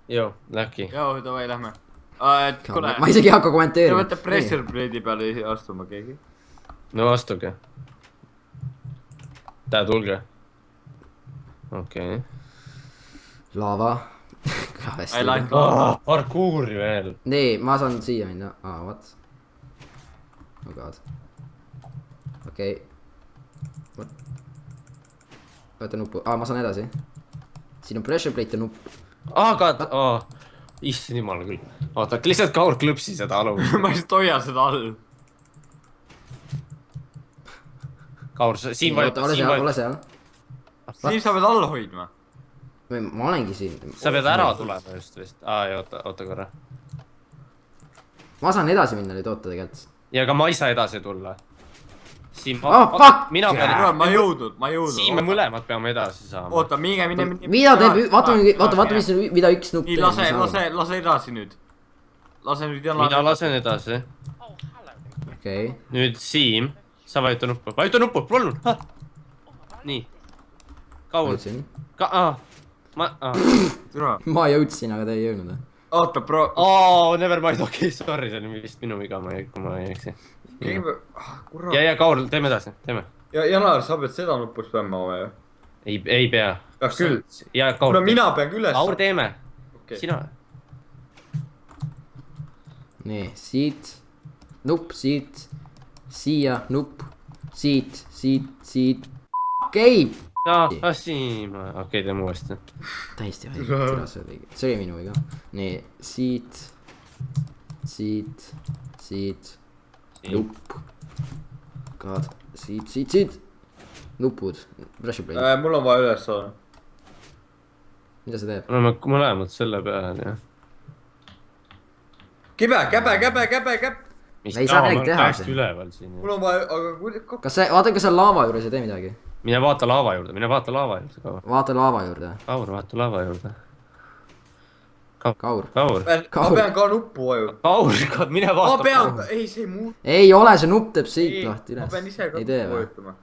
Joo, lähebki. Joo, davai, lähme. Kuule, ma isegi ei hakka te kommenteerima. võite pressure plate'i peale astuma keegi. No astuge. Tulge. Okei. Lava. I like lava. Parkuuri veel. nii, ma saan siia minna. What? Oh god. Okei. Võta nuppu. ma saan edasi. Siin on pressure plate ja nupp. God. Issand jumal küll. Oota, lihtsalt Kaur klõpsi seda alumist. ma lihtsalt hoian seda all. Kaur, siin vajuta, ole siin seal, ole vajuta. seal. Siin sa pead all hoidma. ma olengi siin. Sa pead ära tulema just vist. Oota korra. ma saan edasi minna nüüd, oota tegelikult. Ja ka ma ei saa edasi tulla. Siin fuck! Mina pean... ma jõudnud. Siin me mõlemad peame edasi saama. Oota, mine. mida teeb, vaata, mis on, mida üks nupp nii, lase edasi nüüd. Lase nüüd jala. Mina lasen edasi. Okei. Nüüd Siim. Sa vajuta nuppu. Vajuta nuppu, palun. Nii. Kaur. Jõudsin. Ma jõudsin, aga te ei jõudnud. Oota, Never mind, okei, sorry, see oli vist minu viga, kui ma ei eksi. kurat. Ja, Kaur, teeme edasi, teeme. Ja Janar, sa pead seda nuppu spämmama või? Ei pea. Peaks küll. Ja Kaur. No mina pean küll üles. Kaur, teeme. Sina. nii, siit. Nupp, siit. Siia, nupp. Siit. Okei. Siim. Okei, teeme uuesti. täiesti vaid. see oli minu viga. nii, siit. Nupp. God, siit. Nupud. Pressure plate. Mul on vaja üles saada. mida see teeb? Oleme mõlemad selle peal, jah. Käbe. Me ei saa midagi teha siin. Üleval siin. Mul on vaja, aga kas see, vaata, kas seal laava juures ei tee midagi? Mine vaata laava juurde, Kaur. vaata laava juurde. Kaur, vaata laava juurde. Kaur. ma pean ka nuppu vajutama. Kaur, mine vaata. Ma pean, ei, see ei muutu. ei ole, see nupp teeb siit lahti üles. Ma pean ise ka ei tee nuppu või? vajutama.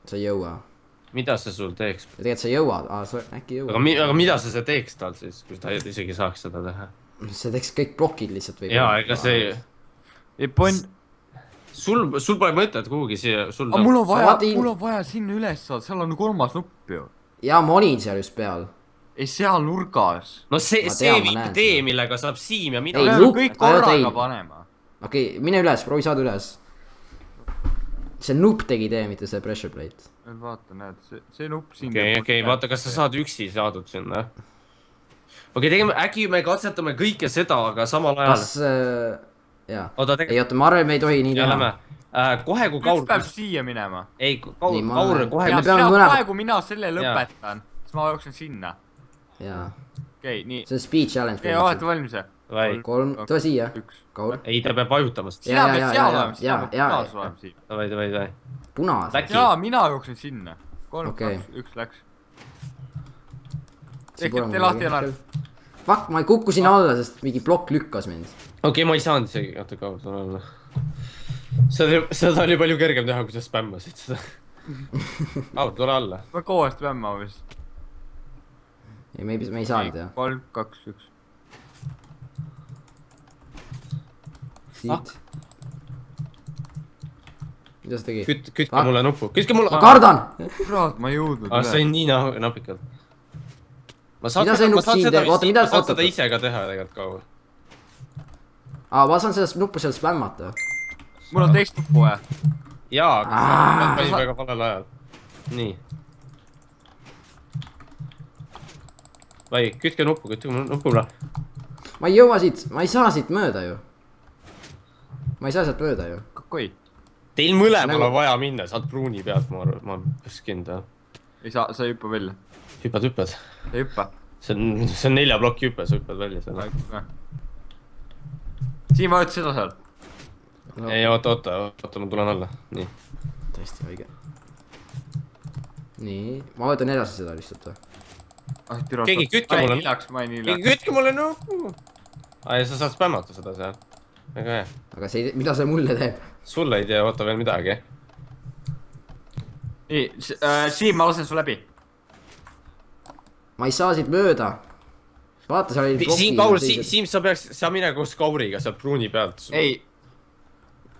sa ei jõua. Mida see sul teeks? tegelikult sa jõuad, sa äkki jõuad. Aga mida sa teeks tal siis, kui ta isegi saaks seda teha? see teeks kõik plokid lihtsalt või? Jaa, ega see... Sul pole mõtet kuhugi siia... mul on vaja sinna üles saada, seal on 3. nupp ju. jaa, ma olin seal just peal. ei, seal nurgas. No see viib tee, millega saab Siim ja mina... Ei, peame kõik korraga panema. Okei, mine üles, proovi saada üles. see nupp tegi tee, mitte see pressure plate. vaata, näed, see nupp siin... Okei, vaata, kas sa saad üksi saadud sinna. Okei, tegime, äkki me katsetame kõike seda, aga samal ajal... kas... jaa. ei, oota, ma arvan, et me ei tohi nii teha. Kohe, kui Kaur... üks peab siia minema. Ei, Kaur, kohe... kohe, kui mina selle lõpetan, siis ma jooksen sinna. jaa. Okei, nii. see on speed challenge. okei, olete valmis? 3, tule siia. Kaur. ei, ta peab vajutama. sina pead seal olema, sina pead punas olema siin. Davai. Punas? jaa, mina jooksen sinna. 3, 2, 1 läks. tehke te lahti, Janar. Fuck, ma kukkusin alla, sest mingi plokk lükkas mind. Okei, ma ei saanud isegi, oota, Kaur, tule alla. Seda oli palju kergem teha, kui sa spämmasid seda. Kaur, tule alla. ma koos spämma vist. ei, me ei saa teha. 3, 2, 1. siit. mida sa tegid? Kütke mulle nuppu. ma kardan! kurat, ma ei jõudnud üle. See on nii napikalt. Ma saan seda ise ka teha tegelikult, Kaur. ma saan seda nuppu seal spämmata. mul on teist nuppu vaja. jaa, aga see on väga valel ajal. nii. Vai, kütke nupule. ma ei jõua siit, ma ei saa siit mööda ju. ma ei saa sealt mööda ju. Kakoi. Teil mõlemal on vaja minna, saad pruuni pealt, ma peaks kindla. ei saa, sa ei hüppa välja. Hüppad. sa ei hüppa. See on 4 plokki hüppe, sa hüppad välja selle. Siin ma ütlen seda seal. ei, oota, ma tulen alla. Nii. tõesti õige. nii, ma võtan edasi seda lihtsalt või? Keegi kütke mulle. Keegi kütke mulle nuppu. ja sa saad spämmata seda seal. Väga hea. aga see, mida see mulle teeb? Sulle ei tea, oota veel midagi. nii, Siim, ma lasen su läbi. ma ei saa siit mööda. vaata, seal oli Siim, Kaur, Siim, sa mine koos Kauriga sealt pruuni pealt. ei.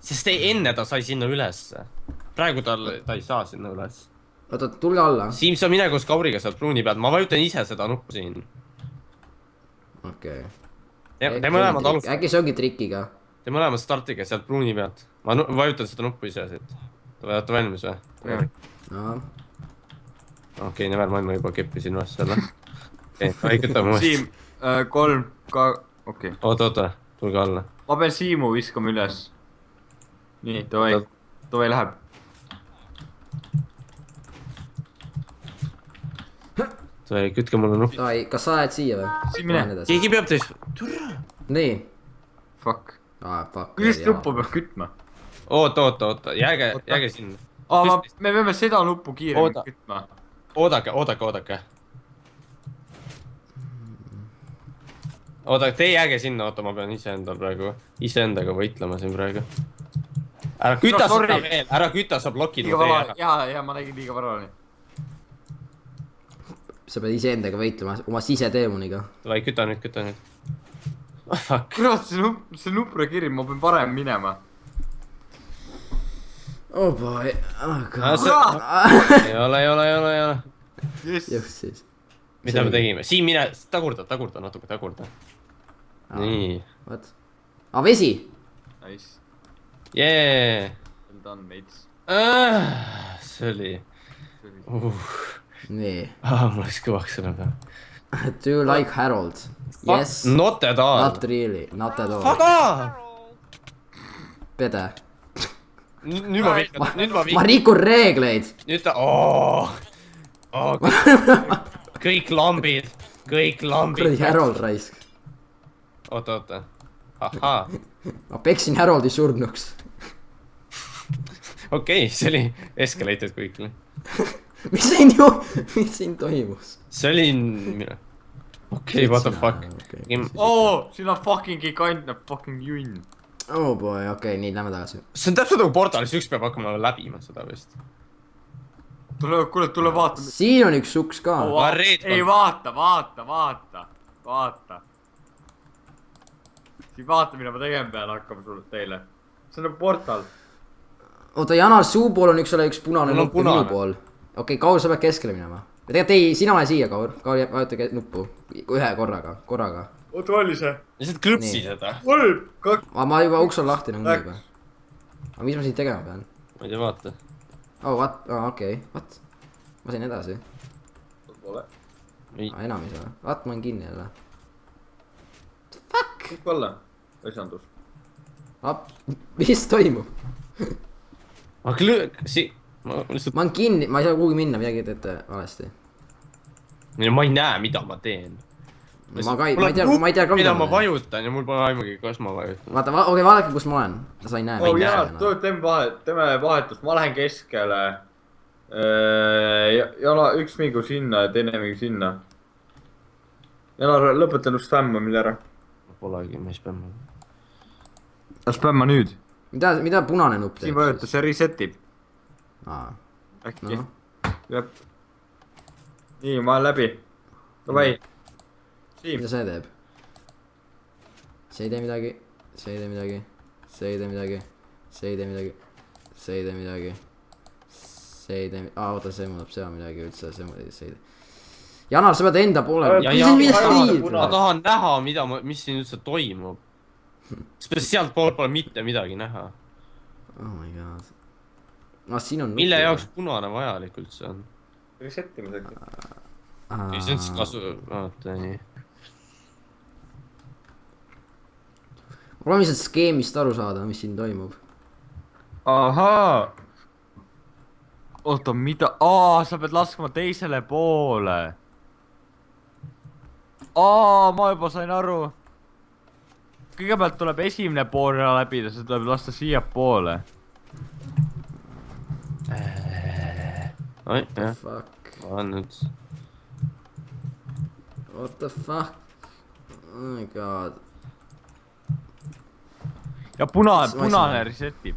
Sest enne ta sai sinna ülesse. Praegu ta ei saa sinna üles. oota, tulge alla. Siim, sa mine koos Kauriga sealt pruuni pealt, ma vajutan ise seda nuppu siin. okei. Te mõlemad alustavad. äkki see ongi trikiga. Te mõlemad startige sealt pruuni pealt. Ma vajutan seda nuppu ise siit. Te olete valmis või? no. Okei, nevermind, ma juba keppisin vastu selle. Okei, vaikutame uuesti. Siim, 3, okei. Oota, tulge alla. ma pean Siimu viskama üles. nii, davai läheb. Davai, kütke mulle nupp. ai, kas sa lähed siia või? Siim, mine. Keegi peab teist. nii. Fuck. fuck. kuidas nuppu peab kütma? Oota, jääge sinna. me peame seda nuppu kiiremini kütma. Oodake. Te jääge sinna, oota, ma pean iseendaga võitlema siin praegu. Ära küta seda veel, ära küta, sa blokid mu tee ära. ja ma nägin liiga varani. sa pead iseendaga võitlema, oma siseteemoniga. Davai, küta nüüd. Oh, fuck. kurat, see nupp reageerib, ma pean varem minema. oh boy, ei ole. Yes. just siis. mida me tegime? Siim, mine, tagurda natuke. Nii. What? vesi! Nice. Jee. Well done, mates. See oli. nii. Mul läks kõvaks selle peale. Do you like Harold? Yes. Not at all. Not really, not at all. Aga! pede. Nüüd ma vihkan. ma rikun reegleid. Nüüd ta, kõik lambid. kuradi Harold raisk. Oota. Ahhaa. ma peksin Haroldi surnuks. Okei, see oli escalated quickly. mis siin toimus? See oli mine. Okei, what the fuck. siin on fucking gigantne fucking junn. oh boy, okei, nii, lähme tagasi. See on täpselt nagu portalis, üks peab hakkama läbima seda vist. tule vaata. siin on üks uks ka. ei, vaata. siin vaata, mida ma tegema pean hakkama sulle teile. see on nagu portal. oota, Janar, suu pool on üks punane nupp ja minu pool. okei, Kaur, sa pead keskele minema. tegelikult ei, sina ole siia, Kaur. Kaur, vajuta nuppu. ühe korraga. oota, oli see? lihtsalt klõpsi seda. 3, 2. ma juba uks on lahti nagu juba. aga mis ma siin tegema pean? Ma ei tea, vaata. oh, what? okei, what? ma sain edasi. enam ei saa. vaat, ma olen kinni jälle. Fuck! kõik alla. lisandus. mis toimub? ma lihtsalt. ma olen kinni, ma ei saa kuhugi minna, midagi teete valesti. ma ei näe, mida ma teen. ma ei tea ka, mida ma vajutan ja mul pole aimugi, kas ma vajutan. vaata, okei, vaadake, kus ma olen. sa ei näe. teeme vahetust, ma lähen keskele. Jana, üks mingu sinna ja teine mingu sinna. Jana, lõpeta nüüd spämmamine ära. Polegi, ma ei spämma. Spämma nüüd. mida punane nupp teeb? siin vajuta, see resetib. äkki. jah. nii, ma olen läbi. Davai. mida see teeb? see ei tee midagi. oota, see muudab seal midagi üldse, see ei tee. Janar, sa pead enda poole. ma tahan näha, mis siin üldse toimub. sest sealt poolt pole mitte midagi näha. oh my god. siin on mille jaoks punane vajalik üldse on? Resettimiseks. see on siis kasu, vaata nii. proovime lihtsalt skeemist aru saada, mis siin toimub. ahaa. oota, mida? sa pead laskma teisele poole. ma juba sain aru. kõigepealt tuleb esimene pool ära läbida, see tuleb lasta siia poole. oi, jah. Fuck. on nüüd. What the fuck? Oh my god. ja punane resetib.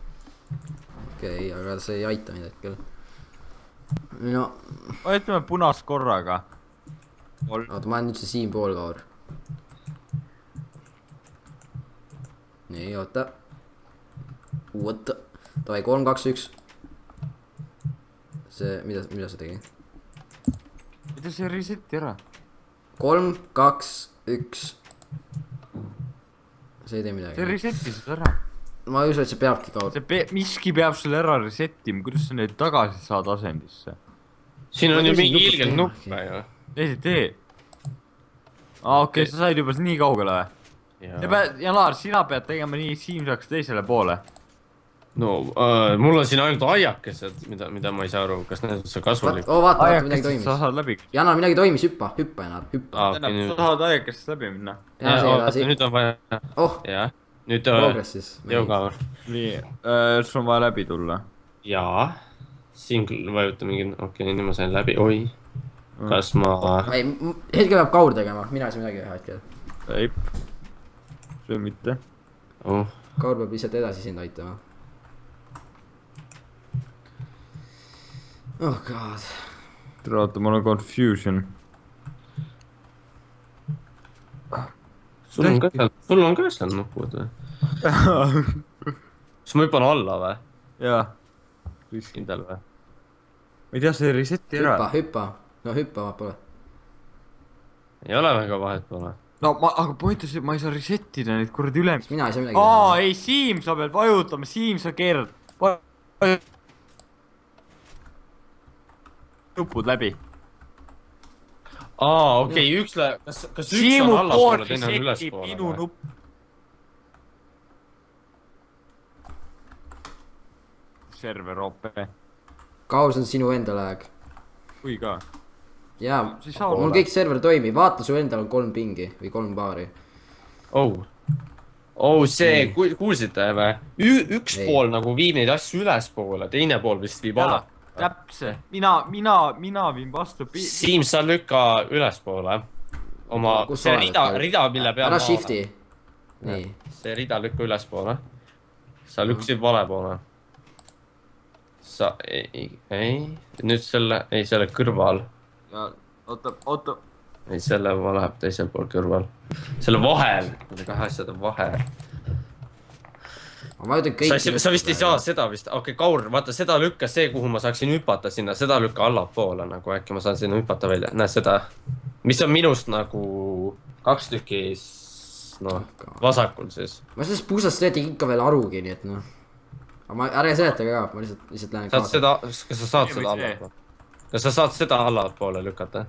okei, aga see ei aita mind hetkel. no. ütleme punast korraga. oota , ma olen nüüd see siinpool , Kaur . nii , oota . Davai , 3, 2, 1 . see , mida see tegi ? mida see reset'i ära ? 3, 2, 1 . see ei tee midagi . see reset'i seda ära . ma ei usu , et see peabki Kaur . miski peab sulle ära reset'ima , kuidas sa neid tagasi saad asendisse ? siin on Ma ju ei tea, mingi siin ilgelt nupust nuppe ju . ei tee . okei , sa said juba nii kaugele või ? sa pead , Janar , sina pead tegema nii , Siim saaks teisele poole . no mul on siin ainult aiakesed , mida ma ei saa aru , kas need on see kasulik . vaata , midagi sa toimis . saad läbi . Janar , midagi toimis , hüppa , Janar , hüppa . tähendab , sa tahad aiakest läbi minna . edasi . nüüd on vaja , oh , jah , nüüd progressis . jõukaamera . nii , sul on vaja läbi tulla . jaa , siin küll vajuta mingi , okei , nüüd ma sain läbi , oi . kas ma , ei , hetkel peab Kaur tegema , mina ei saa midagi teha hetkel . ei , see mitte . oh , Kaur peab lihtsalt edasi sind aitama . oh god . tere , oota , mul on confusion . sul on ka seal nupud või ? kas ma hüppan alla või ? jaa . kindel või ? ma ei tea , see reset'i ära . hüppa , no hüppa , pole . ei ole väga vahet pole . no ma , aga point on see , ma ei saa reset ida neid kuradi üle . mina ei saa midagi teha . ei , Siim , sa pead vajutama , Siim , sa keerad . nupud läbi . okei , üks läheb , kas üks on Siimu allapoole , poolt teine on reset'ib minu ülespoole ? nupp . server OP . Kaur , see on sinu enda lag . kui ka . jaa , See ei saa mul olla. kõik server toimib , vaata , su endal on 3 pingi või 3 baari . see , kuulsite või ? üks Ei. pool nagu viib neid asju ülespoole , teine pool vist viib alla . täpselt , mina viin vastu . Siim , sa lükka ülespoole . oma , Kus sa see oled, rida Kaur? , mille peal ära shift'i . nii , see rida lükka ülespoole . sa lükkasid vale poole . sa , ei , nüüd selle , ei selle kõrval . oota . ei , selle läheb teisel pool kõrval . selle vahel , nende kahe asjade vahel . ma vajutan kõik . sa vist ei saa seda vist , okei , Kaur , vaata seda lükka see , kuhu ma saaksin hüpata sinna , seda lükka allapoole nagu äkki ma saan sinna hüpata välja , näed seda , mis on minust nagu 2 tükki , noh , vasakul siis . ma sellest puusast ei ikka veel arugi , nii et noh . aga ma , ärge seletage ka , ma lihtsalt lähen saad seda , kas sa saad seda allapoole ? kas sa saad seda allapoole lükata ?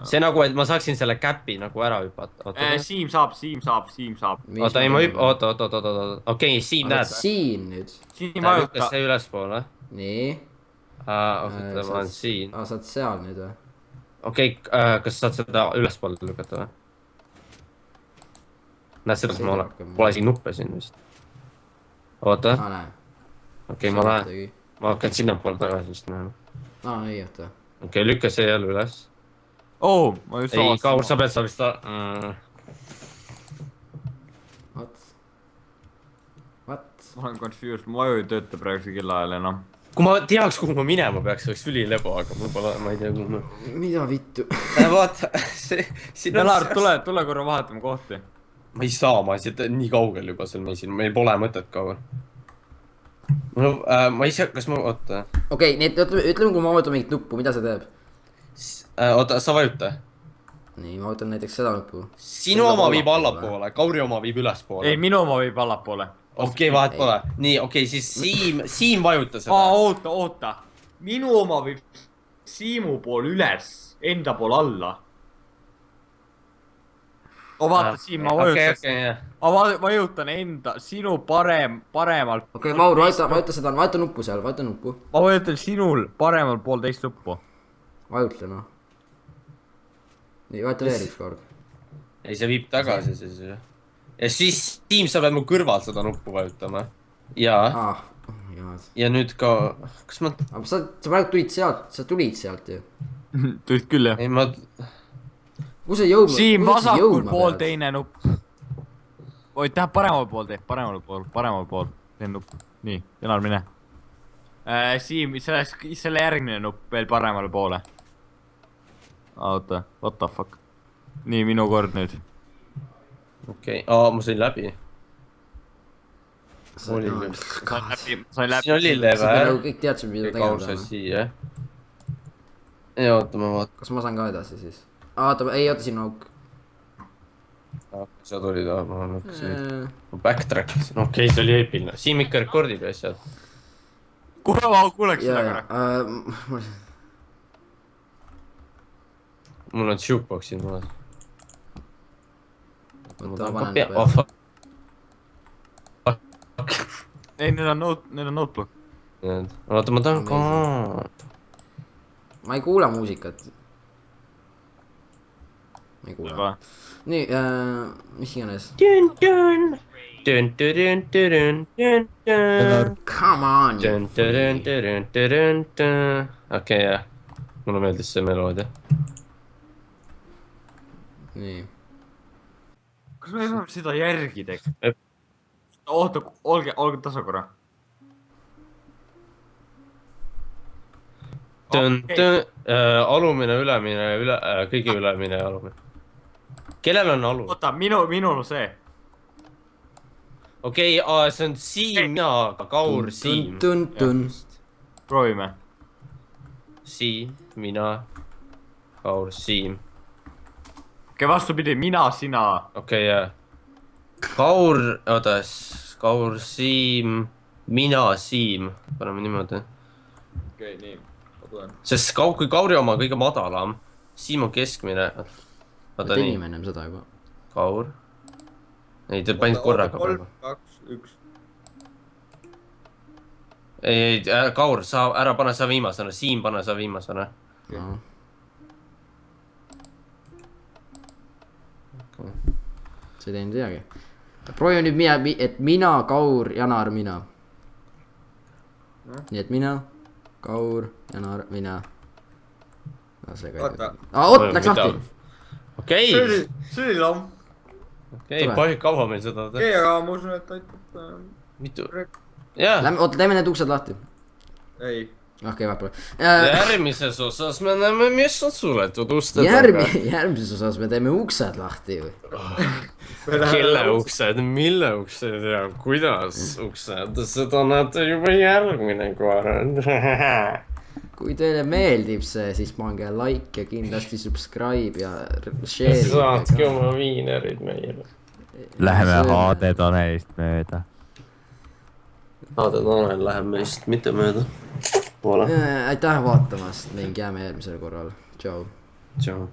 see nagu , et ma saaksin selle käpi nagu ära hüpata , oota . Siim saab . oota , ei ma oota , okei , Siim näed . siin nüüd . Siim lükkas vajuta . see ülespoole . nii . oota , ma olen siin . aa , sa oled seal nüüd või ? okei , kas saad seda ülespoole lükata või ? näed seda , ma olen , pole isegi nuppe siin vist . oota , aa , näe . okei , ma lähen , ma hakkan sinnapoole tagasi vist minema . aa , ei oota . okei , lükka see jälle üles . ma just ei , Kaur , sa pead seal vist vot . vot . ma olen confused , mu aju ei tööta praegusel kellaajal enam . kui ma teaks , kuhu ma minema peaks , oleks ülilebo , aga mul pole , ma ei tea , kuhu ma . mida vittu . vaata , see , siin on . Janar , tule korra vahetame kohti . ma ei saa , ma siit nii kaugel juba seal meisin , meil pole mõtet kaua . no ma ei saa , kas ma , oota . okei , nii et ütleme , kui ma vajutan mingit nuppu , mida see teeb ? oota , sa vajuta . nii , ma vajutan näiteks seda nuppu . sinu oma viib allapoole , Kauri oma viib ülespoole . ei , minu oma viib allapoole . okei , vahet pole . nii , okei , siis Siim vajuta seda . oota . minu oma viib Siimu pool üles , enda pool alla . vaata , Siim , ma vajutan , ma vajutan enda , sinu paremalt . okei , Maur , vajuta seda , vajuta nuppu seal , vajuta nuppu . ma vajutan sinul paremal pool teist nuppu . vajuta noh . nii , vajuta veel üks kord . ei , see viib tagasi siis ju . ja siis Siim , sa pead mu kõrval seda nuppu vajutama . ja , ah , oh my god . ja nüüd ka , kas ma , aga sa praegu tulid sealt , sa tulid sealt ju . tulid küll , jah ? ei ma , kuhu sa jõudma , Siim , kuhu sa vasakul jõudma pool pead ? teine nupp . oi , tähendab paremal pool tee , paremal pool teine nupp . nii , Janar , mine . Siim , selle järgmine nupp veel paremale poole . oota, what the fuck. nii, minu kord nüüd. okei, ma sain läbi. sain läbi. siin oli leve. kõik teadsime, mida tegema Kaur sai siia. ja oota, ma vaatan. kas ma saan ka edasi siis? oota, ei oota, siin on auk. sa tulid, ma lükkasin. ma backtrack isin, okei, see oli eepiline. Siim ikka rekordib asjad. kuule, ma kuuleks seda korra. mul on jukebox'id maas. oota, ma panen ei, neil on notebook. oota, ma tahan ka. ma ei kuula muusikat. ma ei kuula. nii, mis iganes. Come on. okei, jah. mulle meeldis see meloodia. nii. kas me ei saa seda järgi teha? oota, olge tasa korra. alumine, ülemine, kõigi ülemine ja alumine. kellel on alu? oota, minul see. okei, see on Siim, mina, Kaur, Siim. proovime. Siim, mina, Kaur, Siim. okei, vastupidi, mina, sina. okei, jah. Kaur, oota, Kaur, Siim, mina, Siim. paneme niimoodi. okei, nii. sest kui Kauri oma on kõige madalam, Siim on keskmine. me tegime ennem seda juba. Kaur. ei, te panite korraga praegu. 3, 2, 1. ei, Kaur, sa ära pane sa viimasena, Siim pane sa viimasena. see ei teinud midagi. proovime nüüd et mina, Kaur, Janar, mina. nii et mina, Kaur, Janar, mina. oota. oot, läks lahti. okei. see oli lamp. okei, palju kaua meil seda teha? okei, aga ma usun, et aitab. mitu? jah. oota, teeme need uksed lahti. ei. okei, vahepeal. järgmises osas me näeme, mis on suletud uste järgmises osas me teeme uksed lahti ju. kelle uksed, mille uksed ja kuidas uksed, seda näete juba järgmine kord. kui teile meeldib see, siis pange like ja kindlasti subscribe ja share. saatke oma viinerid meile. Läheme HD Tanelist mööda. HD Tanel läheb meist mitte mööda. aitäh vaatamast ning jääme järgmisel korral. Tšau. Tšau.